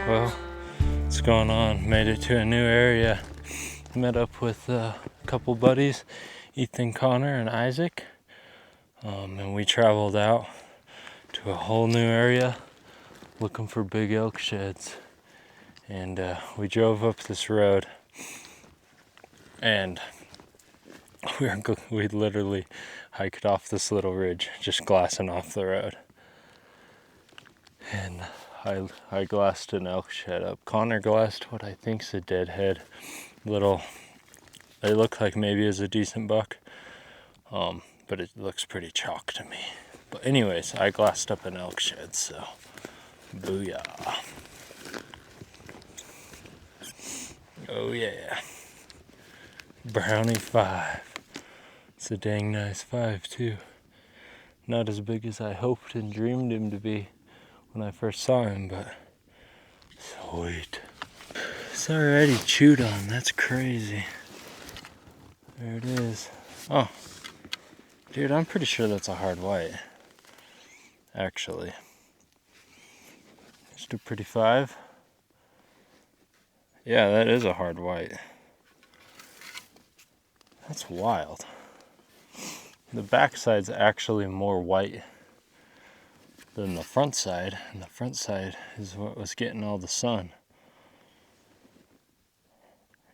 Well, what's going on? Made it to a new area. Met up with a couple buddies, Ethan, Connor, and Isaac. And we traveled out to a whole new area looking for big elk sheds. And we drove up this road, and we literally hiked off this little ridge, just glassing off the road. And I glassed an elk shed up. Connor glassed what I think's a deadhead. They look like maybe is a decent buck, but it looks pretty chalk to me. But anyways, I glassed up an elk shed, so booyah. Oh yeah. Brownie 5. It's a dang nice 5 too. Not as big as I hoped and dreamed him to be when I first saw him, but sweet. It's already chewed on, that's crazy. There it is. Oh, dude, I'm pretty sure that's a hard white. Actually. Just a pretty 5. Yeah, that is a hard white. That's wild. The back side's actually more white than the front side, and the front side is what was getting all the sun.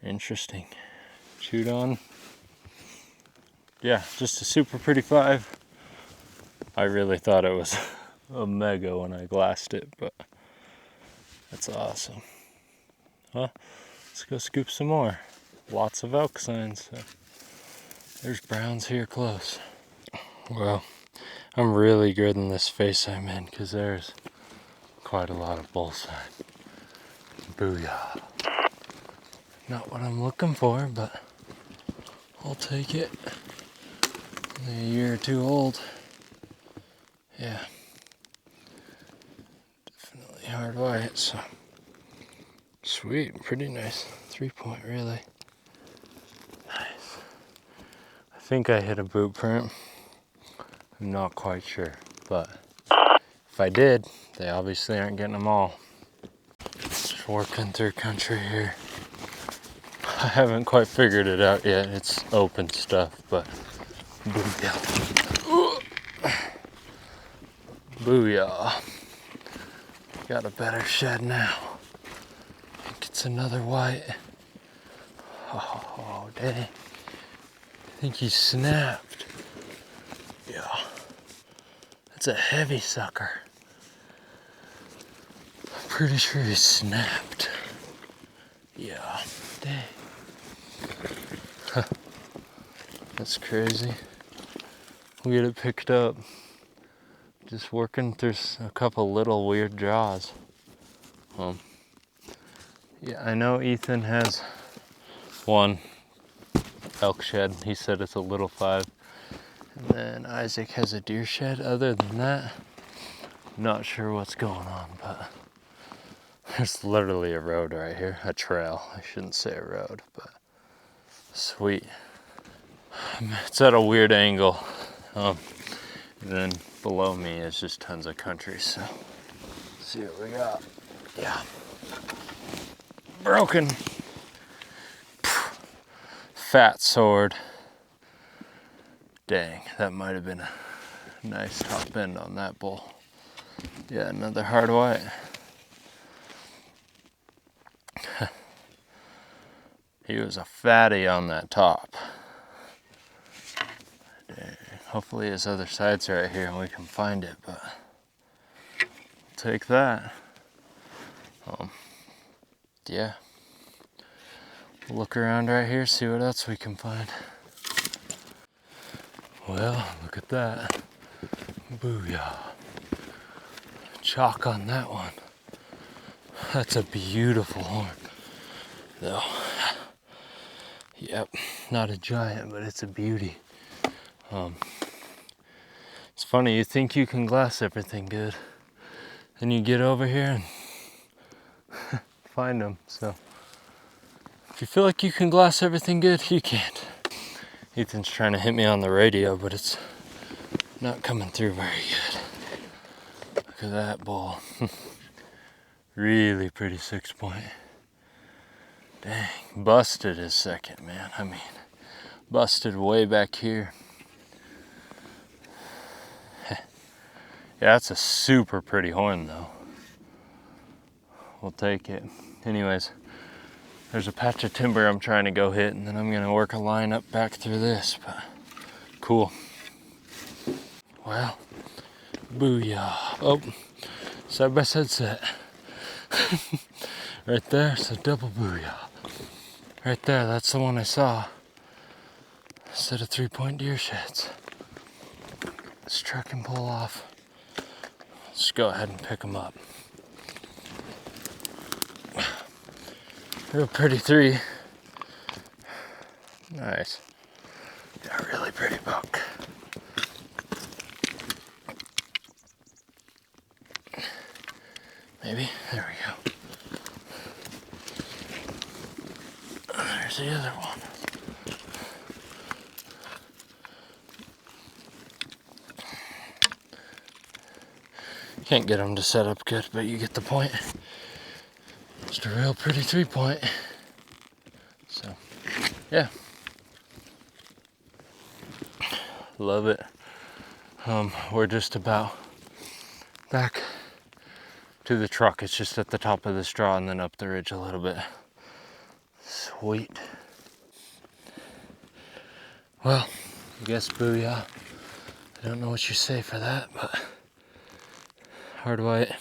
Interesting. Chewed on. Yeah, just a super pretty 5. I really thought it was a mega when I glassed it, but that's awesome. Well, let's go scoop some more. Lots of elk signs. So there's browns here close. Well, I'm really good in this face I'm in because there's quite a lot of bull sign. Booyah. Not what I'm looking for, but I'll take it. Only a year or two old. Yeah. Definitely hard white, so sweet, pretty nice. 3-point, really. Nice. I think I hit a boot print. I'm not quite sure, but if I did, they obviously aren't getting them all. Just working through country here. I haven't quite figured it out yet. It's open stuff, but booyah. Booyah. Got a better shed now. I think it's another white. Oh, dang. I think he snapped. Yeah. That's a heavy sucker. I'm pretty sure he snapped. Yeah. Dang. That's crazy. We'll get it picked up. Just working through a couple little weird draws. Yeah, I know Ethan has one elk shed. He said it's a little 5. And then Isaac has a deer shed. Other than that, not sure what's going on, but there's literally a road right here. A trail. I shouldn't say a road, but sweet. It's at a weird angle. And then below me is just tons of country, so let's see what we got. Yeah. Broken. Fat sword. Dang, that might have been a nice top end on that bull. Yeah, another hard white. He was a fatty on that top. Dang. Hopefully his other side's right here and we can find it, but I'll take that. Yeah. We'll look around right here, see what else we can find. Well, look at that. Booyah. Chalk on that one. That's a beautiful horn. Though. Yep, not a giant, but it's a beauty. It's funny, you think you can glass everything good. Then you get over here and find them, so. If you feel like you can glass everything good, you can't. Ethan's trying to hit me on the radio, but it's not coming through very good. Look at that bull. Really pretty 6-point. Dang, busted his second, man. I mean, busted way back here. Yeah, that's a super pretty horn though. We'll take it. Anyways, there's a patch of timber I'm trying to go hit, and then I'm gonna work a line up back through this, but cool. Well, booyah. Oh, side by side set. Right there, it's a double booyah. Right there, that's the one I saw. Instead of 3-point deer sheds. This truck can pull off. Let's go ahead and pick them up. Real pretty 3. Nice. Yeah, really pretty buck. Maybe. There we go. There's the other one. Can't get them to set up good, but you get the point. Just a real pretty 3-point. So, yeah. Love it. We're just about back to the truck. It's just at the top of this draw and then up the ridge a little bit. Sweet. Well, I guess booyah. I don't know what you say for that, but hard white,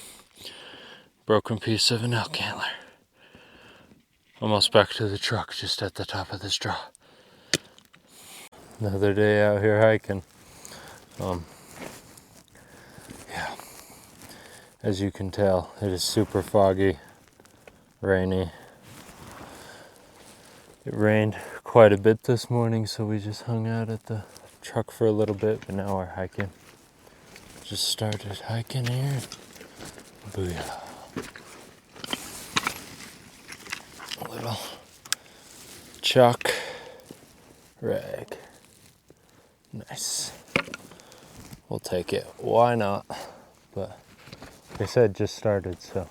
broken piece of an elk antler. Almost back to the truck, just at the top of this draw. Another day out here hiking. Yeah, as you can tell, it is super foggy, rainy. It rained quite a bit this morning, so we just hung out at the truck for a little bit, but now we're hiking. Just started hiking here. Booyah. A little chalk rag. Nice. We'll take it. Why not? But like I said, just started, so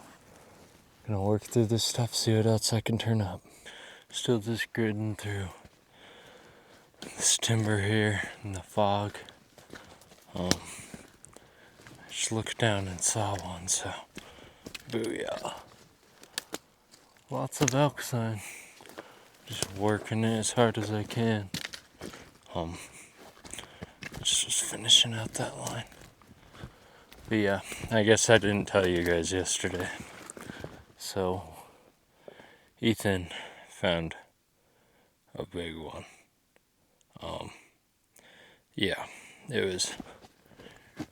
gonna work through this stuff, see what else I can turn up. Still just gridding through this timber here in the fog. I just looked down and saw one, so booyah. Lots of elk sign. Just working it as hard as I can. Just finishing out that line. But yeah, I guess I didn't tell you guys yesterday. So, Ethan found a big one. Yeah, it was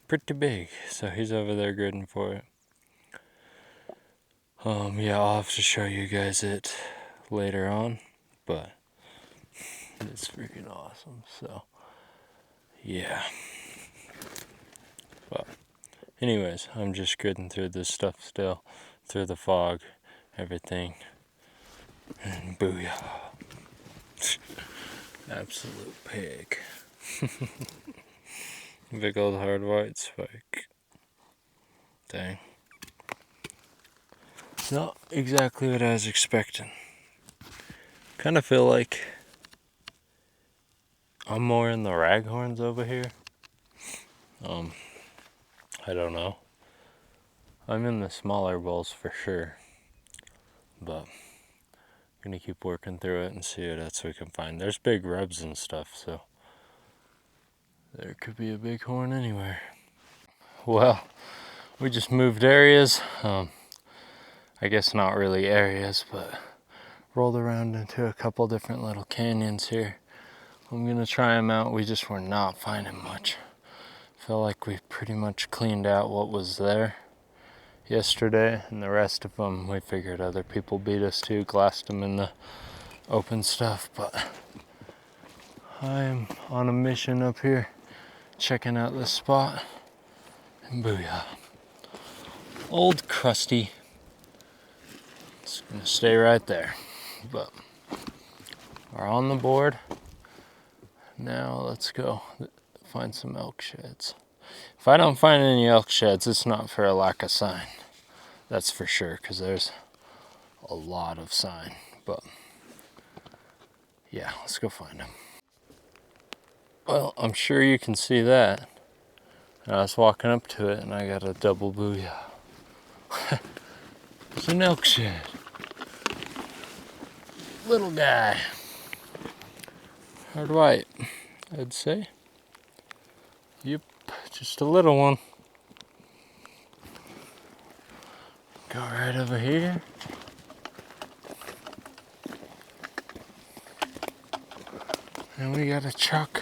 pretty big, so he's over there gridding for it. Yeah, I'll have to show you guys it later on, but it's freaking awesome, so yeah. But anyways, I'm just gridding through this stuff still, through the fog, everything, and booyah. Absolute pig. Big old hard white spike. Dang. Not exactly what I was expecting. Kind of feel like I'm more in the raghorns over here. I don't know. I'm in the smaller bulls for sure. But I'm gonna keep working through it and see what else we can find. There's big rubs and stuff, so there could be a big horn anywhere. Well, we just moved areas. I guess not really areas, but rolled around into a couple different little canyons here. I'm gonna try them out. We just were not finding much. Feel like we pretty much cleaned out what was there yesterday, and the rest of them we figured other people beat us to, glassed them in the open stuff, but I'm on a mission up here checking out this spot, and booyah. Old crusty. It's gonna stay right there, but we're on the board. Now let's go find some elk sheds. If I don't find any elk sheds, it's not for a lack of sign. That's for sure, because there's a lot of sign. But yeah, let's go find them. Well, I'm sure you can see that. And I was walking up to it and I got a double booyah. It's an elk shed. Little guy. Hard white, I'd say. Yep, just a little one. Go right over here. And we got a chuck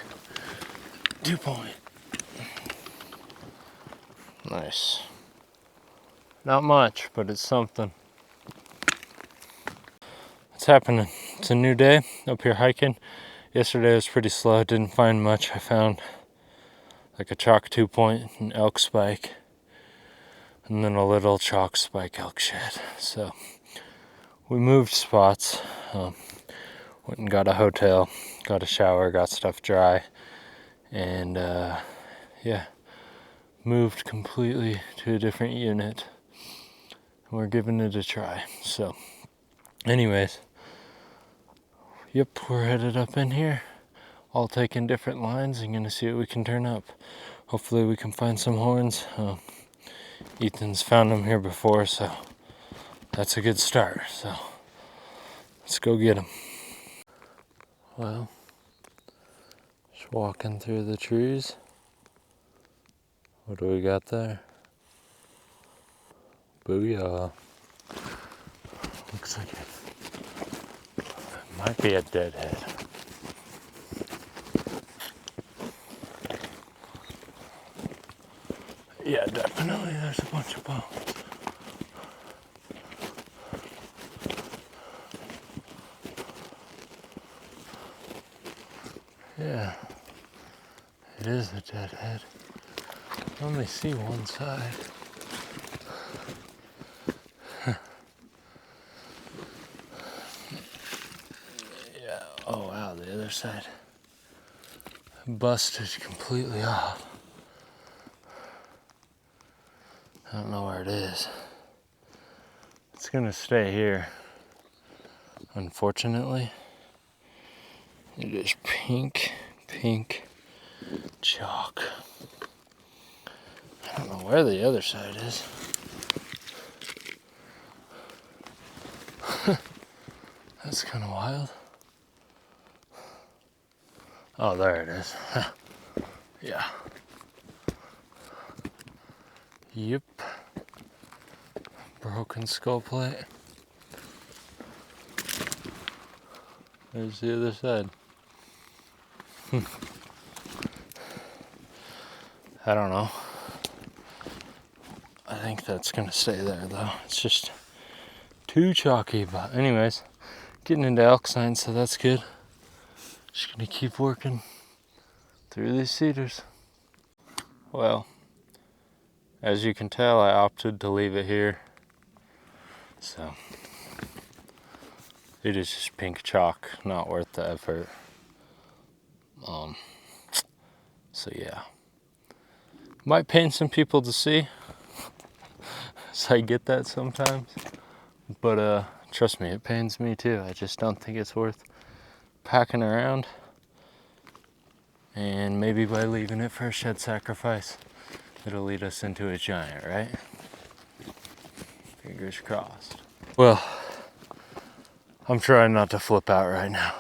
2-point. Nice. Not much, but it's something. What's happening? It's a new day up here hiking. Yesterday was pretty slow, didn't find much. I found like a chalk 2-point, an elk spike, and then a little chalk spike elk shed. So we moved spots, went and got a hotel, got a shower, got stuff dry, and yeah, moved completely to a different unit. We're giving it a try. So anyways, yep, we're headed up in here, all taking different lines and gonna see what we can turn up. Hopefully we can find some horns. Ethan's found them here before, so that's a good start. So let's go get them. Well, just walking through the trees. What do we got there? Booyah. Looks like it might be a deadhead. Yeah, definitely there's a bunch of bones. Yeah, it is a deadhead. I only see one side. Yeah, oh wow, the other side busted completely off. I don't know where it is. It's gonna stay here. Unfortunately, it is pink chalk. I don't know where the other side is. That's kind of wild. Oh, there it is. Yeah. Yep. Broken skull plate. There's the other side. I don't know. I think that's gonna stay there though. It's just too chalky. But anyways, getting into elk sign, so that's good. Just gonna keep working through these cedars. Well, as you can tell, I opted to leave it here. So it is just pink chalk, not worth the effort. So yeah, might pain some people to see. So I get that sometimes, but trust me, it pains me too. I just don't think it's worth packing around. And maybe by leaving it for a shed sacrifice, it'll lead us into a giant, right? Fingers crossed. Well, I'm trying not to flip out right now.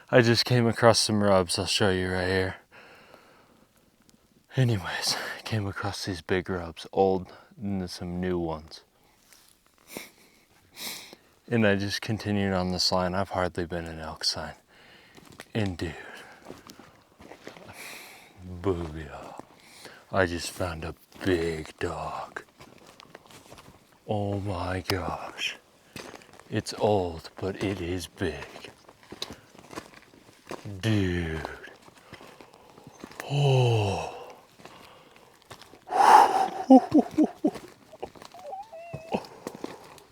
I just came across some rubs. I'll show you right here. Anyways, I came across these big rubs, old and some new ones. And I just continued on this line. I've hardly been in elk sign. And dude, booyah. I just found a big dog. Oh my gosh. It's old, but it is big. Dude. Oh.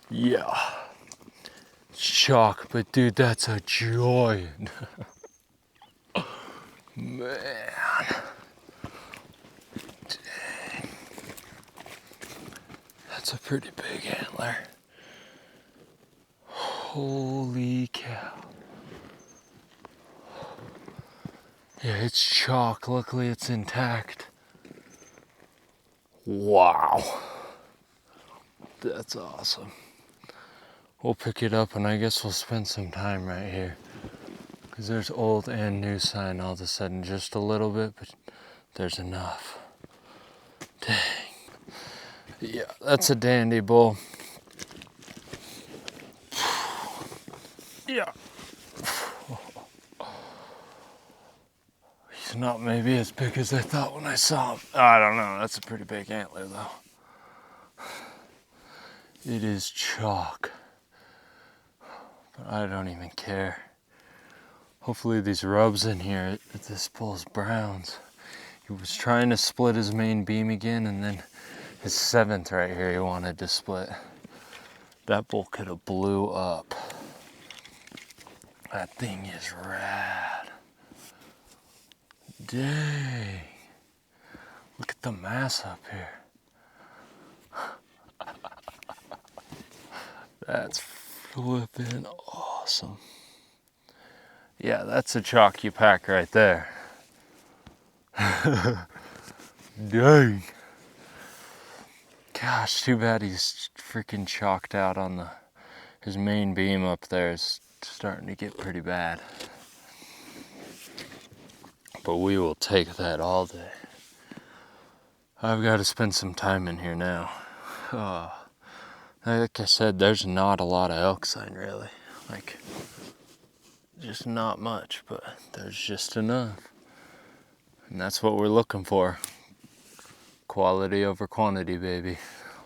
Yeah. Shock, but dude, that's a giant. Man. Dang. That's a pretty big antler. Holy cow. Yeah, it's chalk. Luckily it's intact. Wow. That's awesome. We'll pick it up and I guess we'll spend some time right here. Because there's old and new sign all of a sudden, just a little bit, but there's enough. Dang. Yeah, that's a dandy bull. Yeah. He's not maybe as big as I thought when I saw him. I don't know, that's a pretty big antler though. It is chalk. But I don't even care. Hopefully these rubs in here, this bull's browns. He was trying to split his main beam again, and then his 7th right here he wanted to split. That bull could have blew up. That thing is rad. Dang. Look at the mass up here. That's flipping awesome. Yeah, that's a chalky pack right there. Dang. Gosh, too bad he's freaking chalked out on his main beam up there is starting to get pretty bad. But we will take that all day. I've got to spend some time in here now. Like I said, there's not a lot of elk sign really. Like, just not much, but there's just enough. And that's what we're looking for. Quality over quantity, baby.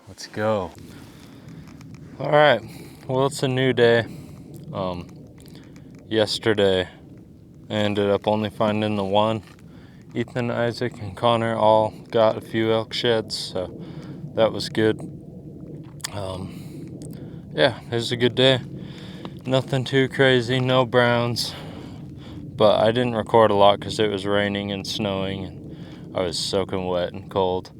Let's go. All right, well, it's a new day. Yesterday, I ended up only finding the one. Ethan, Isaac, and Connor all got a few elk sheds, so that was good. Yeah, it was a good day. Nothing too crazy, no browns. But I didn't record a lot because it was raining and snowing, and I was soaking wet and cold.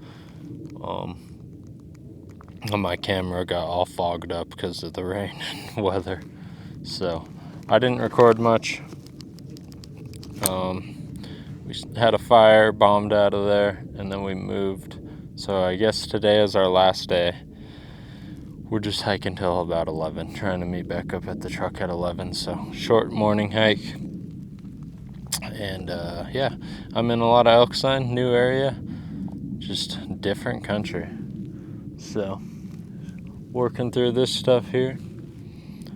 And my camera got all fogged up because of the rain and weather. So I didn't record much. We had a fire, bombed out of there, and then we moved. So I guess today is our last day. We're just hiking till about 11, trying to meet back up at the truck at 11. So short morning hike. And yeah, I'm in a lot of elk sign, new area, just different country. So working through this stuff here.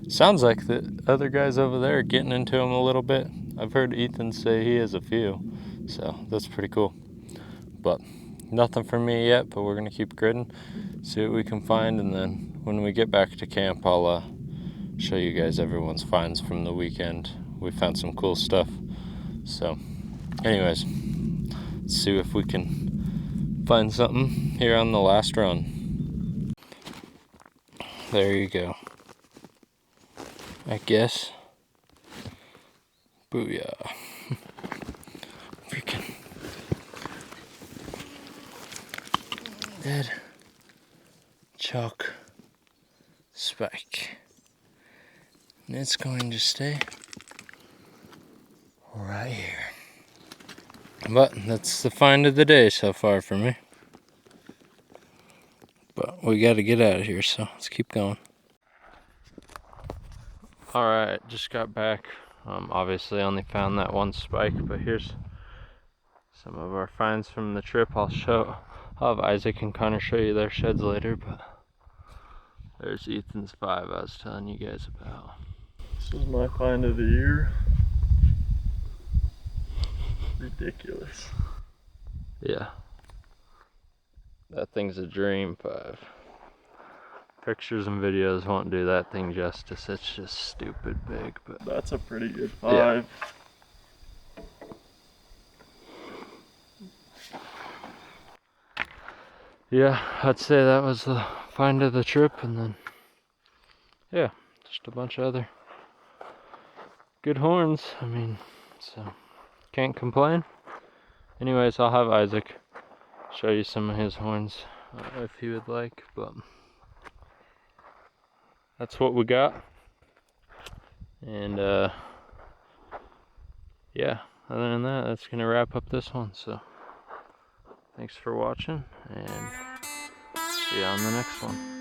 Sounds like the other guys over there are getting into them a little bit. I've heard Ethan say he has a few, so that's pretty cool. But nothing for me yet, but we're gonna keep gridding, see what we can find, and then when we get back to camp, I'll show you guys everyone's finds from the weekend. We found some cool stuff. So anyways, let's see if we can find something here on the last run. There you go. I guess. Booyah. Freaking dead chalk spike. And it's going to stay right here. But that's the find of the day so far for me. But we got to get out of here, so let's keep going. Alright, just got back. Obviously only found that one spike, but here's some of our finds from the trip. I'll have Isaac and Connor show you their sheds later, but there's Ethan's 5 I was telling you guys about. This is my find of the year. Ridiculous. Yeah. That thing's a dream 5. Pictures and videos won't do that thing justice. It's just stupid big, but that's a pretty good 5. Yeah, I'd say that was the find of the trip, and then yeah, just a bunch of other good horns. I mean, so can't complain. Anyways, I'll have Isaac show you some of his horns if he would like, but that's what we got. And yeah, other than that, that's gonna wrap up this one. So thanks for watching, and see you on the next one.